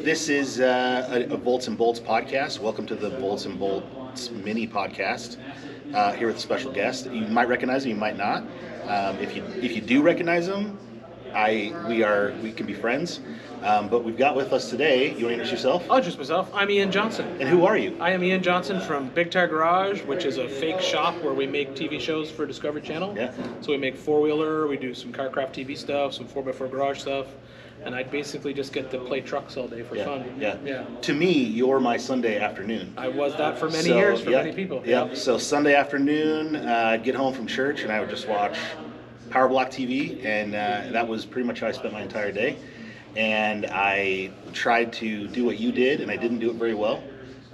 This is a Bolts and Bolts podcast. Welcome to the Bolts and Bolts mini podcast. Here with a special guest. You might recognize him, you might not. If you do recognize him, we can be friends. But we've got with us today. You want to introduce yourself? I'll introduce myself. I'm Ian Johnson. And who are you? I am Ian Johnson from Big Tire Garage, which is a fake shop where we make TV shows for Discovery Channel. Yeah. So we make four-wheeler, we do some Carcraft TV stuff, some 4x4 garage stuff, and I basically just get to play trucks all day for fun. Yeah. To me, you're my Sunday afternoon. I was that for many years for many people. Yep. So Sunday afternoon, I'd get home from church and I would just watch Power Block TV, and that was pretty much how I spent my entire day. And I tried to do what you did, and I didn't do it very well.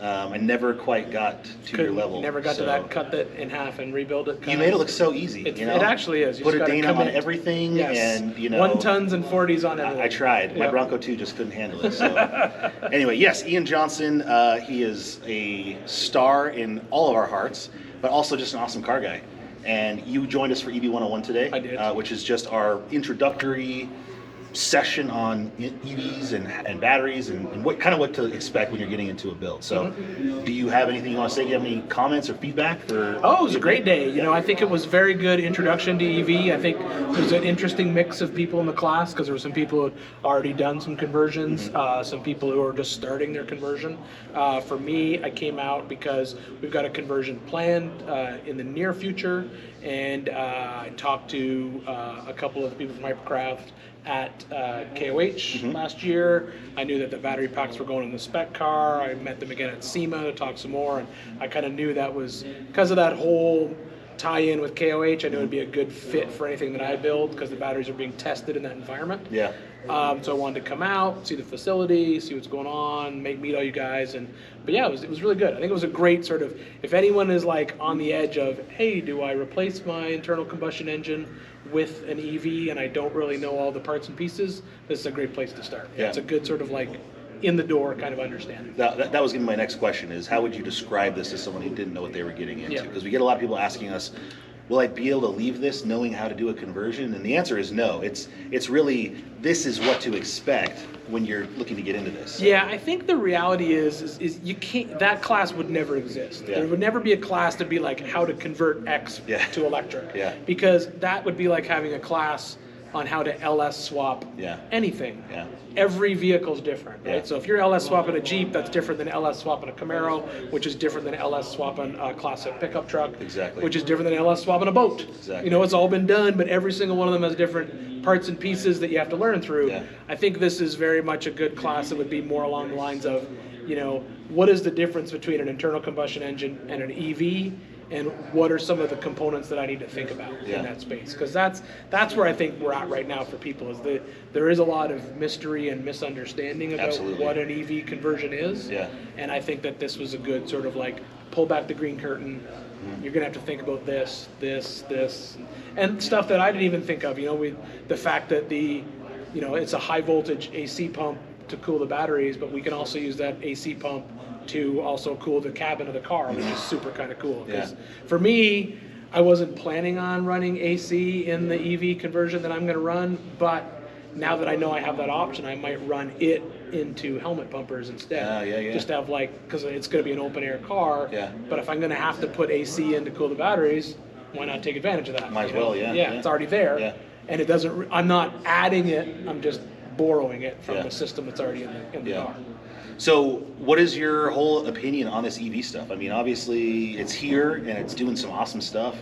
I never quite got to your level. Never got to that cut that in half and rebuild it. You made it look so easy. It actually is. You put just a Dana on everything, yes. And 1-tons and 40s on everything. I tried. My Bronco 2 just couldn't handle it. So anyway, yes, Ian Johnson. He is a star in all of our hearts, but also just an awesome car guy. And you joined us for EV 101 today. I did. Which is just our introductory session on EVs and batteries and what to expect when you're getting into a build. So do you have anything you want to say? Do you have any comments or feedback? It was a great day. I think it was a very good introduction to EV. I think there's an interesting mix of people in the class because there were some people who had already done some conversions, some people who are just starting their conversion. For me, I came out because we've got a conversion planned in the near future, and I talked to a couple of the people from Hypercraft at KOH last year. I knew that the battery packs were going in the spec car. I met them again at SEMA to talk some more, and I kind of knew that was because of that whole tie-in with KOH. I knew it'd be a good fit for anything that I build because the batteries are being tested in that environment. Yeah. So I wanted to come out, see the facility, see what's going on, meet all you guys, but yeah, it was really good. I think it was a great sort of, if anyone is like on the edge of, hey, do I replace my internal combustion engine with an EV and I don't really know all the parts and pieces, this is a great place to start. Yeah. It's a good sort of like in the door kind of understanding. That was going to be my next question, is how would you describe this to someone who didn't know what they were getting into? Because we get a lot of people asking us, will I be able to leave this knowing how to do a conversion? And the answer is no. It's really, this is what to expect when you're looking to get into this. Yeah, I think the reality is you can't, that class would never exist. Yeah. There would never be a class to be like how to convert X to electric. Yeah. Because that would be like having a class on how to LS swap anything. Yeah. Every vehicle's different, right? Yeah. So if you're LS swapping a Jeep, that's different than LS swapping a Camaro, which is different than LS swapping a classic pickup truck, Exactly. which is different than LS swapping a boat. Exactly. It's all been done, but every single one of them has different parts and pieces that you have to learn through. Yeah. I think this is very much a good class that would be more along the lines of, what is the difference between an internal combustion engine and an EV? And what are some of the components that I need to think about in that space? Because that's where I think we're at right now for people, is that there is a lot of mystery and misunderstanding about what an EV conversion is. Yeah. And I think that this was a good sort of like pull back the green curtain. You're gonna have to think about this, and stuff that I didn't even think of. The fact that it's a high voltage AC pump to cool the batteries, but we can also use that AC pump to also cool the cabin of the car, which is super kind of cool. Because for me, I wasn't planning on running AC in the EV conversion that I'm going to run, but now that I know I have that option, I might run it into helmet pumpers instead. Just to have because it's going to be an open air car. Yeah. But if I'm going to have to put AC in to cool the batteries, why not take advantage of that? Might as well, yeah. It's already there. Yeah. And it doesn't. I'm not adding it. I'm just borrowing it from the system that's already in the car. So what is your whole opinion on this EV stuff? I mean, obviously it's here and it's doing some awesome stuff.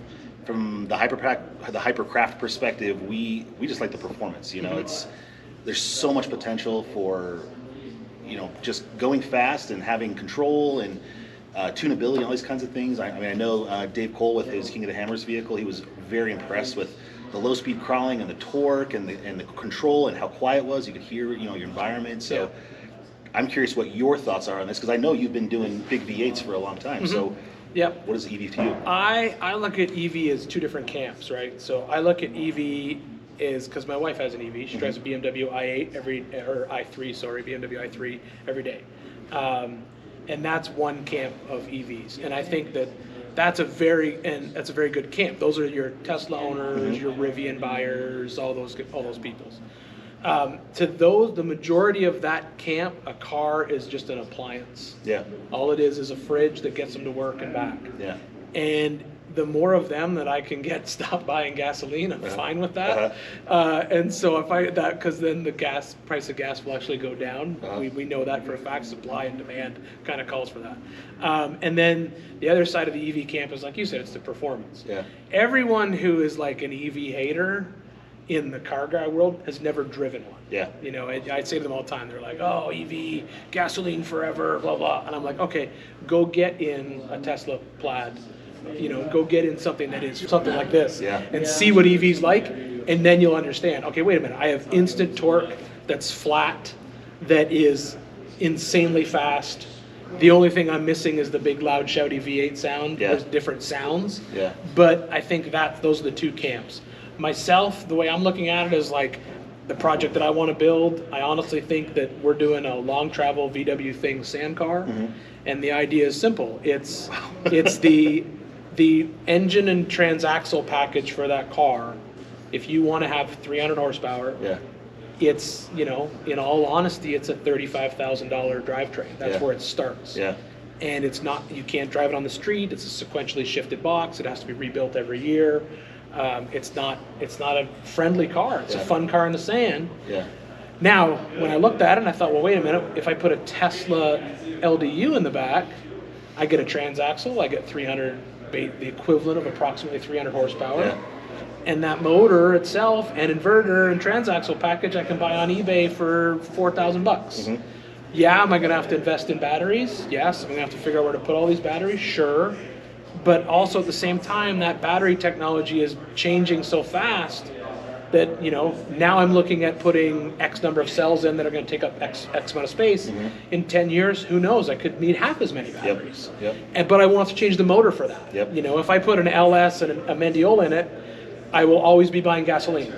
From the Hypercraft perspective, we just like the performance. There's so much potential for just going fast and having control and tunability and all these kinds of things. I know Dave Cole with his King of the Hammers vehicle, he was very impressed with the low speed crawling and the torque and the control and how quiet it was. You could hear your environment. So I'm curious what your thoughts are on this, because I know you've been doing big V8s for a long time. So what is EV to you? I look at EV as two different camps, right? So I look at EV is because my wife has an EV. She drives a BMW i8 BMW i3 every day. And that's one camp of EVs. And I think that's a very good camp. Those are your Tesla owners, your Rivian buyers, all those peoples. To those, the majority of that camp, a car is just an appliance. Yeah. All it is a fridge that gets them to work and back. Yeah. And the more of them that I can get stop buying gasoline, I'm fine with that. Uh-huh. And so because then the price of gas will actually go down. We know that for a fact. Supply and demand kind of calls for that. And then the other side of the EV camp is, like you said, it's the performance. Yeah. Everyone who is like an EV hater in the car guy world has never driven one. Yeah. You know, I'd say to them all the time, they're like, oh, EV, gasoline forever, blah, blah. And I'm like, okay, go get in a Tesla Plaid. You know, go get in something that is something like this and see what EV's like, and then you'll understand, okay, wait a minute, I have instant torque that's flat, that is insanely fast. The only thing I'm missing is the big loud shouty V8 sound. There's different sounds. Yeah. But I think those are the two camps. Myself, the way I'm looking at it is like the project that I want to build, I honestly think that we're doing a long travel VW thing sand car. And the idea is simple. It's the engine and transaxle package for that car. If you want to have 300 horsepower, it's, you know, in all honesty, it's a $35,000 drivetrain. That's where it starts. Yeah. And it's not, you can't drive it on the street. It's a sequentially shifted box. It has to be rebuilt every year. It's not a friendly car. It's a fun car in the sand. Yeah. Now, when I looked at it, and I thought, well, wait a minute. If I put a Tesla LDU in the back, I get a transaxle. I get 300, the equivalent of approximately 300 horsepower. Yeah. And that motor itself and inverter and transaxle package I can buy on eBay for $4,000. Yeah, am I going to have to invest in batteries? Yes. I'm going to have to figure out where to put all these batteries? Sure. But also at the same time, that battery technology is changing so fast that, you know, now I'm looking at putting X number of cells in that are going to take up X amount of space. In 10 years, who knows? I could need half as many batteries. But I want to change the motor for that. You know, if I put an LS and a Mendiola in it, I will always be buying gasoline.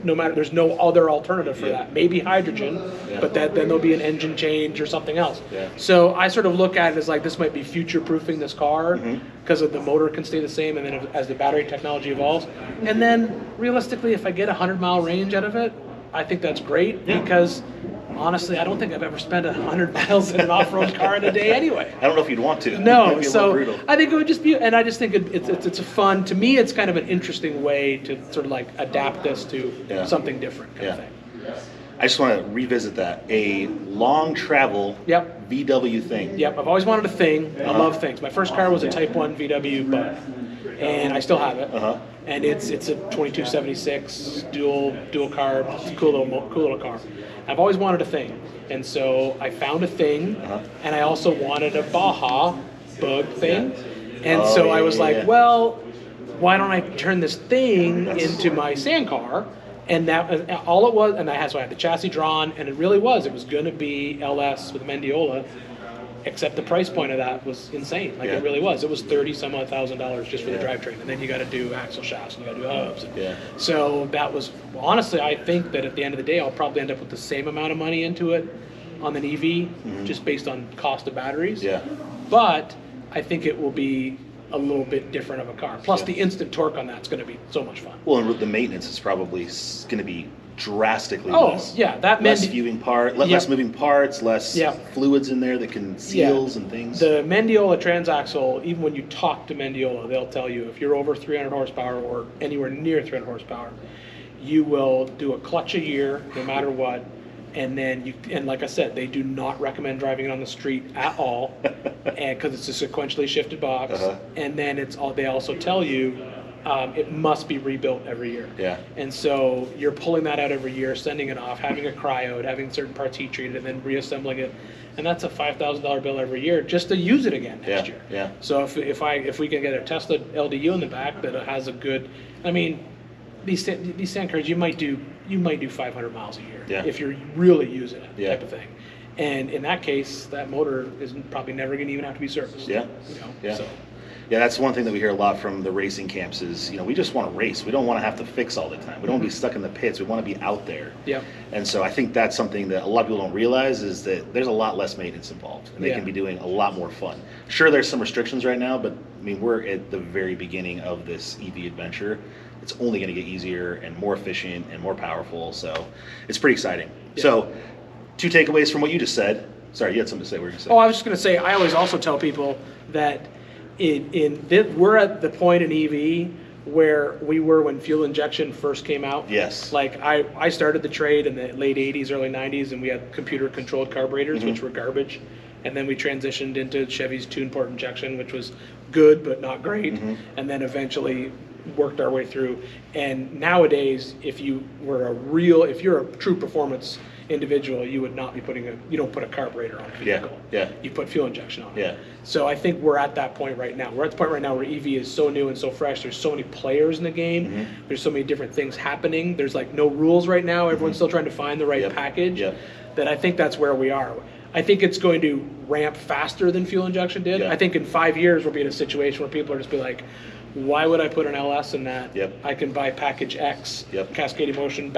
No matter, there's no other alternative for that. Maybe hydrogen, but then there'll be an engine change or something else. So I sort of look at it as like, this might be future-proofing this car because of the motor can stay the same, and then as the battery technology evolves. And then realistically, if I get a 100-mile range out of it, I think that's great because honestly, I don't think I've ever spent 100 miles in an off-road car in a day anyway. I don't know if you'd want to. No, so I think it would just be, and I just think it's a fun, to me it's kind of an interesting way to sort of like adapt this to something different kind of thing. I just want to revisit that. A long travel VW thing. I've always wanted a thing. I love things. My first car was a Type 1 VW Bug, and I still have it. And it's a 2276 dual carb. It's a cool little car. I've always wanted a thing, and so I found a thing, and I also wanted a Baja Bug thing, and so I was like, well, why don't I turn this thing into my sand car? And that all it was, and so I had the chassis drawn, and it was going to be LS with Mendiola, except the price point of that was insane. Like it really was. It was $30,000 just for the drivetrain, and then you got to do axle shafts and you got to do hubs. So that was, honestly, I think that at the end of the day, I'll probably end up with the same amount of money into it on an EV, just based on cost of batteries. But I think it will be a little bit different of a car. Plus, the instant torque on that's going to be so much fun. Well, and the maintenance is probably going to be drastically less. Less moving parts, less fluids in there that can seals and things. The Mendiola transaxle, even when you talk to Mendiola, they'll tell you if you're over 300 horsepower or anywhere near 300 horsepower, you will do a clutch a year no matter what. And then and like I said, they do not recommend driving it on the street at all, and because it's a sequentially shifted box. And then they also tell you it must be rebuilt every year. And so you're pulling that out every year, sending it off, having it cryoed, having certain parts heat treated, and then reassembling it. And that's a $5,000 bill every year just to use it again next year. So if we can get a Tesla LDU in the back that has a good, I mean, these sand cars you might do 500 miles a year if you're really using it type of thing. And in that case, that motor is probably never going to even have to be serviced. So. Yeah, that's one thing that we hear a lot from the racing camps is, we just want to race. We don't want to have to fix all the time. We don't want to be stuck in the pits. We want to be out there. And so I think that's something that a lot of people don't realize is that there's a lot less maintenance involved, and they can be doing a lot more fun. Sure, there's some restrictions right now, but I mean, we're at the very beginning of this EV adventure. it's only going to get easier and more efficient and more powerful. So it's pretty exciting. Yeah. So 2 takeaways from what you just said. Sorry, you had something to say. What were you going to say? Oh, I was just going to say, I always also tell people that we're at the point in EV where we were when fuel injection first came out. Yes. Like I started the trade in the late 80s, early 90s, and we had computer controlled carburetors, which were garbage. And then we transitioned into Chevy's tune port injection, which was good, but not great. And then eventually worked our way through. And nowadays, if you're a true performance individual, you would not be you don't put a carburetor on a vehicle. Yeah. You put fuel injection on it. Yeah. So I think we're at that point right now. We're at the point right now where EV is so new and so fresh. There's so many players in the game. There's so many different things happening. There's like no rules right now. Everyone's still trying to find the right package. That I think that's where we are. I think it's going to ramp faster than fuel injection did. I think in 5 years we'll be in a situation where people are just be like, why would I put an LS in that? I can buy package X, cascading motion,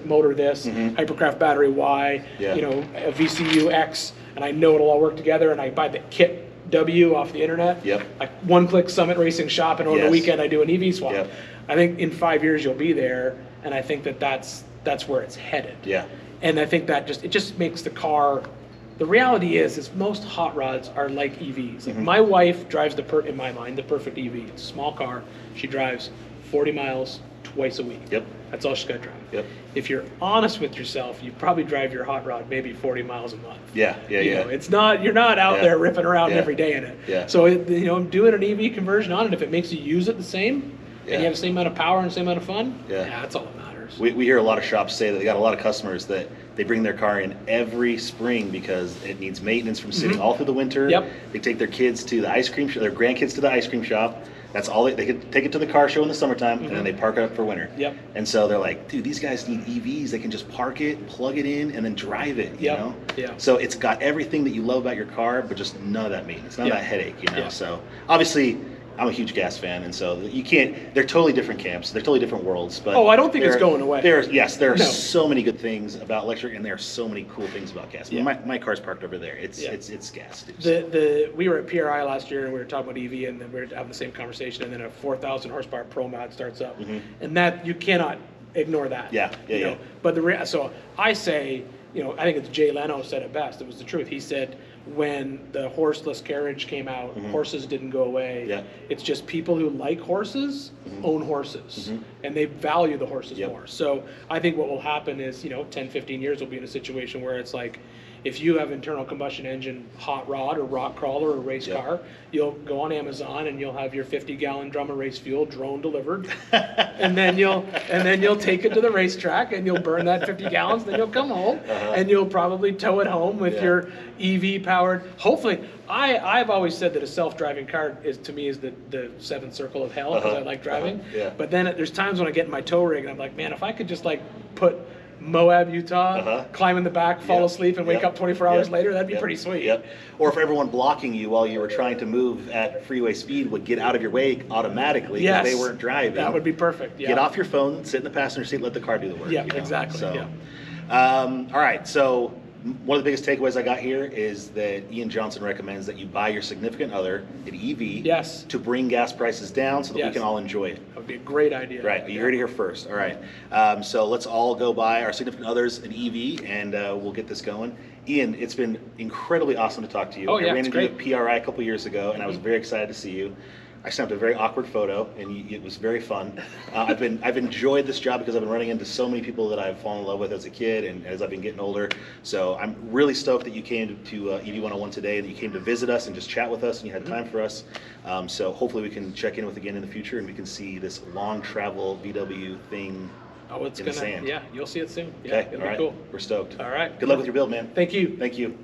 motor this, hypercraft battery Y, a VCU X, and I know it'll all work together, and I buy the kit W off the internet. Like one-click Summit Racing Shop, and over the weekend I do an EV swap. I think in 5 years you'll be there, and I think that's where it's headed. And I think that it just makes the car. The reality is most hot rods are like EVs. Like my wife drives in my mind, the perfect EV. It's a small car. She drives 40 miles twice a week. That's all she's got to drive. If you're honest with yourself, you probably drive your hot rod maybe 40 miles a month. It's not, you're not out there ripping around every day in it. So, doing an EV conversion on it, if it makes you use it the same, and you have the same amount of power and the same amount of fun, that's all that matters. We hear a lot of shops say that they got a lot of customers that they bring their car in every spring because it needs maintenance from sitting all through the winter. They take their kids to the ice cream shop, their grandkids to the ice cream shop. That's all they could take it to the car show in the summertime, and then they park it up for winter. And so they're like, dude, these guys need EVs. They can just park it, plug it in, and then drive it. You know? So it's got everything that you love about your car, but just none of that maintenance, none of that headache. So obviously, I'm a huge gas fan, and so you can't. They're totally different camps. They're totally different worlds. But I don't think it's going away. There are so many good things about electric, and there are so many cool things about gas. My car's parked over there. It's gas. We were at PRI last year, and we were talking about EV, and then we were having the same conversation, and then a 4,000 horsepower Pro Mod starts up, and that you cannot ignore that. But so I say, I think it's Jay Leno said it best. It was the truth. He said, when the horseless carriage came out, horses didn't go away. It's just people who like horses own horses, and they value the horses more. So I think what will happen is, 10, 15 years, we'll be in a situation where it's like, if you have internal combustion engine hot rod or rock crawler or race car, you'll go on Amazon and you'll have your 50-gallon drum of race fuel drone delivered, and then you'll take it to the racetrack and you'll burn that 50 gallons. Then you'll come home and you'll probably tow it home with your EV powered. Hopefully, I've always said that a self-driving car is the seventh circle of hell because I like driving. But then there's times when I get in my tow rig and I'm like, man, if I could just put Moab, Utah, climb in the back, fall asleep, and wake up 24 hours later, that'd be pretty sweet. Or if everyone blocking you while you were trying to move at freeway speed would get out of your way automatically because they weren't driving. That would be perfect. Get off your phone, sit in the passenger seat, let the car do the work. Exactly. So, all right, so one of the biggest takeaways I got here is that Ian Johnson recommends that you buy your significant other an EV to bring gas prices down so that we can all enjoy it. That would be a great idea. Right, you heard it here first. All right, so let's all go buy our significant others an EV, and we'll get this going. Ian, it's been incredibly awesome to talk to you. I ran into you at PRI a couple years ago, and I was very excited to see you. I snapped a very awkward photo, and it was very fun. I've enjoyed this job because I've been running into so many people that I've fallen in love with as a kid and as I've been getting older. So I'm really stoked that you came to EV 101 today, that you came to visit us and just chat with us, and you had time for us. So hopefully we can check in with again in the future, and we can see this long travel VW thing in the sand. Yeah, you'll see it soon. Okay, It'll be cool. We're stoked. All right. Good luck with your build, man. Thank you. Thank you.